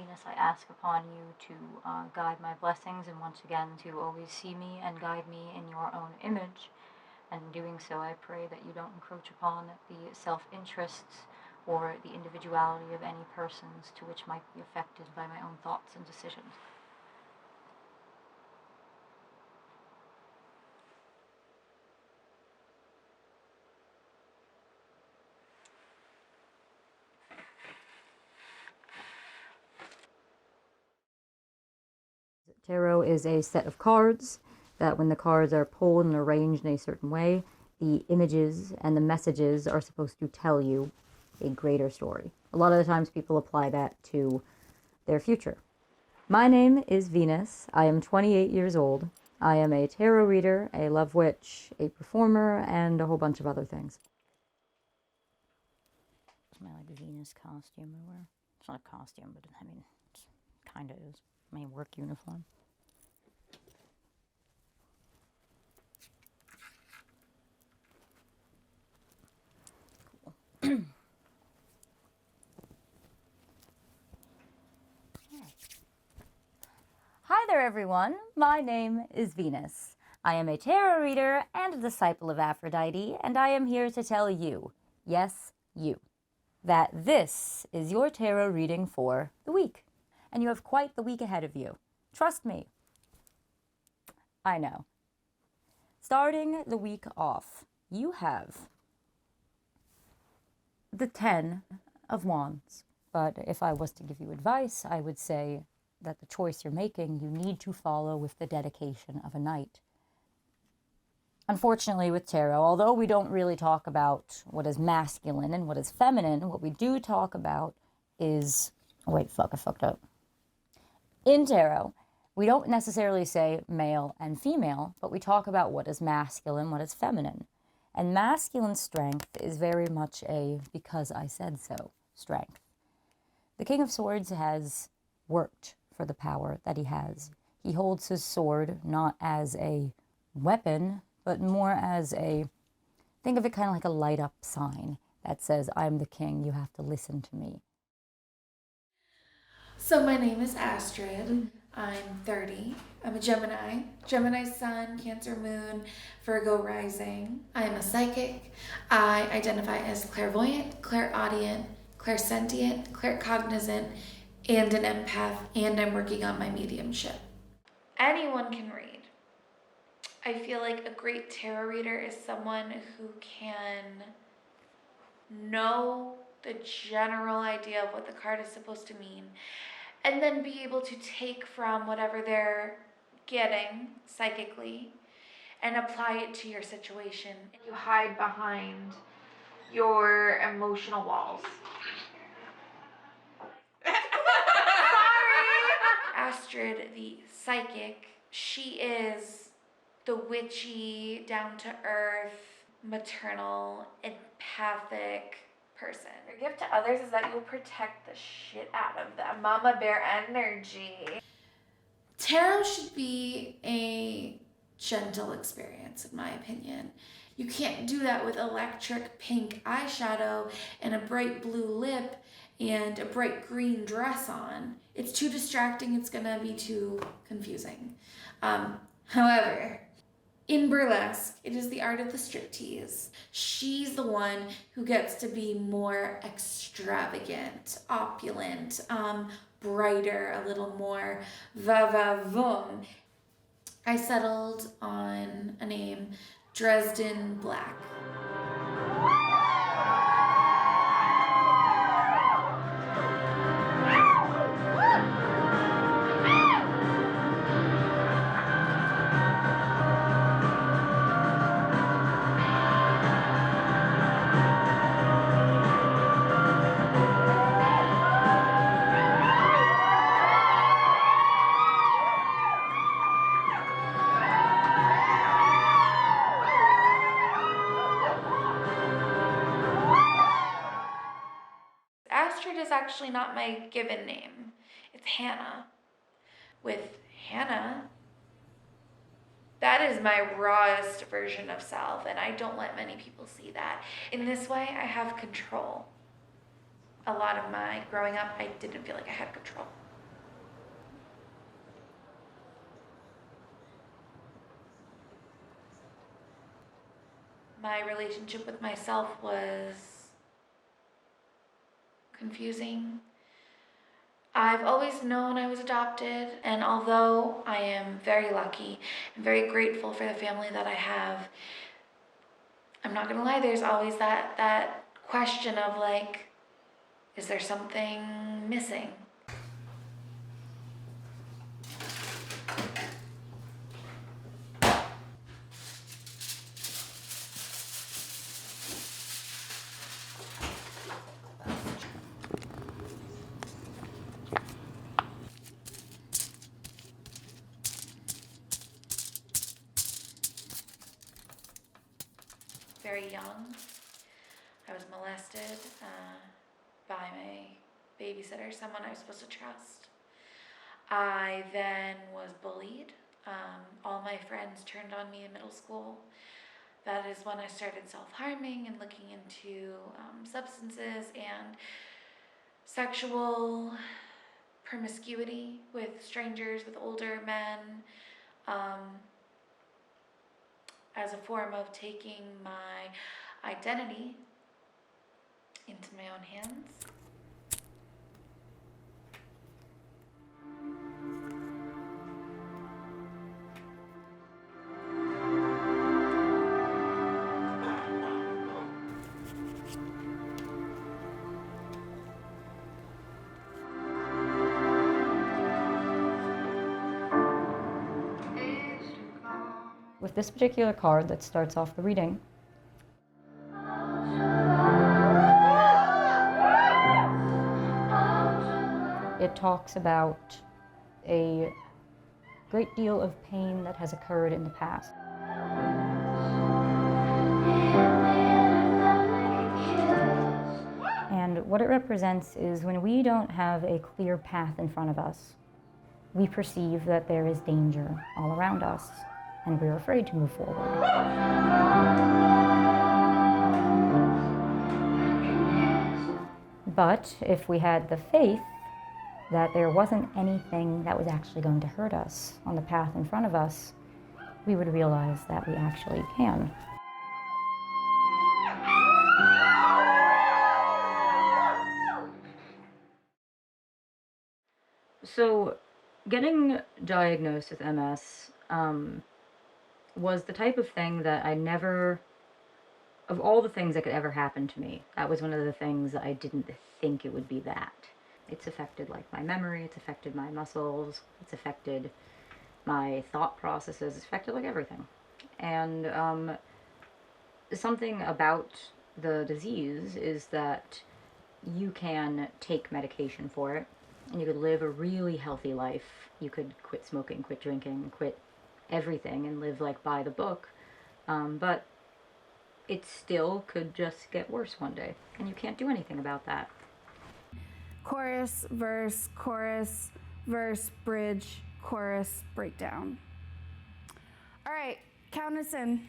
Venus, I ask upon you to guide my blessings, and once again to always see me and guide me in your own image. And in doing so, I pray that you don't encroach upon the self-interests or the individuality of any persons to which might be affected by my own thoughts and decisions. Tarot is a set of cards that when the cards are pulled and arranged in a certain way, the images and the messages are supposed to tell you a greater story. A lot of the times people apply that to their future. My name is Venus. I am 28 years old. I am a tarot reader, a love witch, a performer, and a whole bunch of other things. It's my Venus costume I wear. It's not a costume, but I mean, it kind of is. My work uniform. Cool. Hi there, everyone. My name is Venus. I am a tarot reader and a disciple of Aphrodite, and I am here to tell you, yes, you, that this is your tarot reading for the week. And you have quite the week ahead of you. Trust me. I know. Starting the week off, you have the 10 of Wands. But if I was to give you advice, I would say that the choice you're making, you need to follow with the dedication of a knight. Unfortunately, with tarot, although we don't really talk about what is masculine and what is feminine, what we do talk about is... Oh, wait, fuck, I fucked up. In tarot, we don't necessarily say male and female, but we talk about what is masculine, what is feminine. And masculine strength is very much a because I said so strength. The King of Swords has worked for the power that he has. He holds his sword not as a weapon, but more as a, think of it kind of like a light up sign that says, I'm the king, you have to listen to me. So my name is Astrid. I'm 30. I'm a Gemini sun, Cancer moon, Virgo rising. I am a psychic. I identify as clairvoyant, clairaudient, clairsentient, claircognizant, and an empath, and I'm working on my mediumship. Anyone can read. I feel like a great tarot reader is someone who can know the general idea of what the card is supposed to mean, and then be able to take from whatever they're getting psychically and apply it to your situation. You hide behind your emotional walls. Sorry! Astrid, the psychic, she is the witchy, down-to-earth, maternal, empathic person. Your gift to others is that you'll protect the shit out of them. Mama bear energy. Tarot should be a gentle experience, in my opinion. You can't do that with electric pink eyeshadow and a bright blue lip and a bright green dress on. It's too distracting. It's gonna be too confusing. However, in burlesque, it is the art of the striptease. She's the one who gets to be more extravagant, opulent, brighter, a little more va-va-voom. I settled on a name, Dresden Black. Astrid is actually not my given name. It's Hannah. With Hannah, that is my rawest version of self, and I don't let many people see that. In this way, I have control. A lot of my growing up, I didn't feel like I had control. my relationship with myself was confusing. I've always known I was adopted, and although I am very lucky and very grateful for the family that I have, I'm not gonna lie, there's always that question of like, is there something missing? Very young, I was molested by my babysitter, someone I was supposed to trust. I then was bullied. All my friends turned on me in middle school. That is when I started self-harming and looking into substances and sexual promiscuity with strangers, with older men, as a form of taking my identity into my own hands. With this particular card that starts off the reading, it talks about a great deal of pain that has occurred in the past. And what it represents is when we don't have a clear path in front of us, we perceive that there is danger all around us, and we're afraid to move forward. But if we had the faith that there wasn't anything that was actually going to hurt us on the path in front of us, we would realize that we actually can. So, getting diagnosed with MS was the type of thing that I never, of all the things that could ever happen to me, that was one of the things that I didn't think it would be that. It's affected like my memory, it's affected my muscles, it's affected my thought processes, it's affected like everything. And something about the disease is that you can take medication for it, and you could live a really healthy life. You could quit smoking, quit drinking, quit everything, and live like by the book. But it still could just get worse one day, and you can't do anything about that. Chorus, verse, bridge, chorus, breakdown. All right, count us in.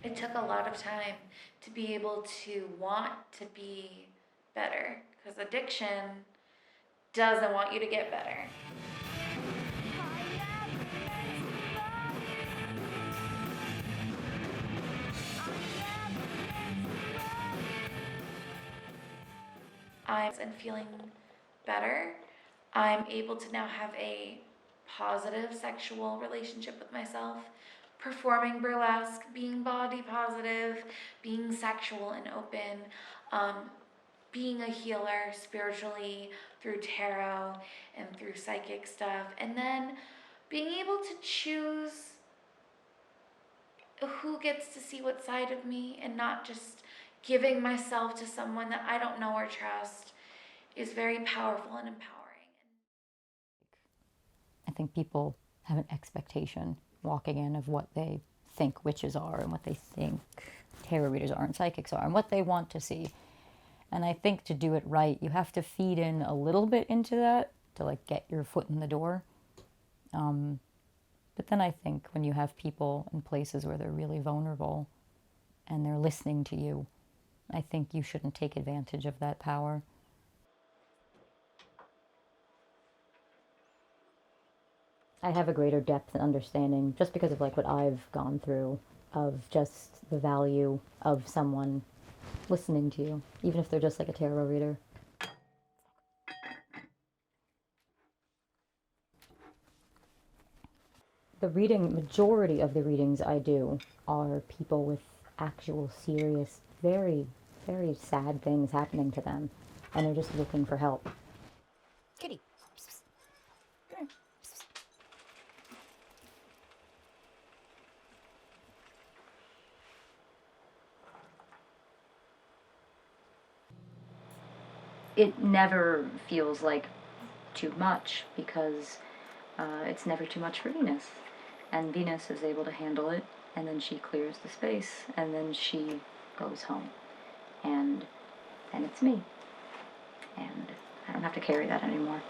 It took a lot of time to be able to want to be better, because addiction doesn't want you to get better. I'm feeling better. I'm able to now have a positive sexual relationship with myself, performing burlesque, being body positive, being sexual and open, being a healer spiritually through tarot and through psychic stuff, and then being able to choose who gets to see what side of me and not just giving myself to someone that I don't know or trust is very powerful and empowering. I think people have an expectation walking in of what they think witches are and what they think tarot readers are and psychics are and what they want to see. And I think to do it right, you have to feed in a little bit into that to like get your foot in the door. But then I think when you have people in places where they're really vulnerable and they're listening to you, I think you shouldn't take advantage of that power. I have a greater depth and understanding just because of like what I've gone through, of just the value of someone listening to you, even if they're just like a tarot reader. Majority of the readings I do are people with actual serious, very, very sad things happening to them, and they're just looking for help. Kitty. Come here. It never feels like too much because it's never too much for Venus. And Venus is able to handle it, and then she clears the space, and then she goes home. And it's me. And I don't have to carry that anymore.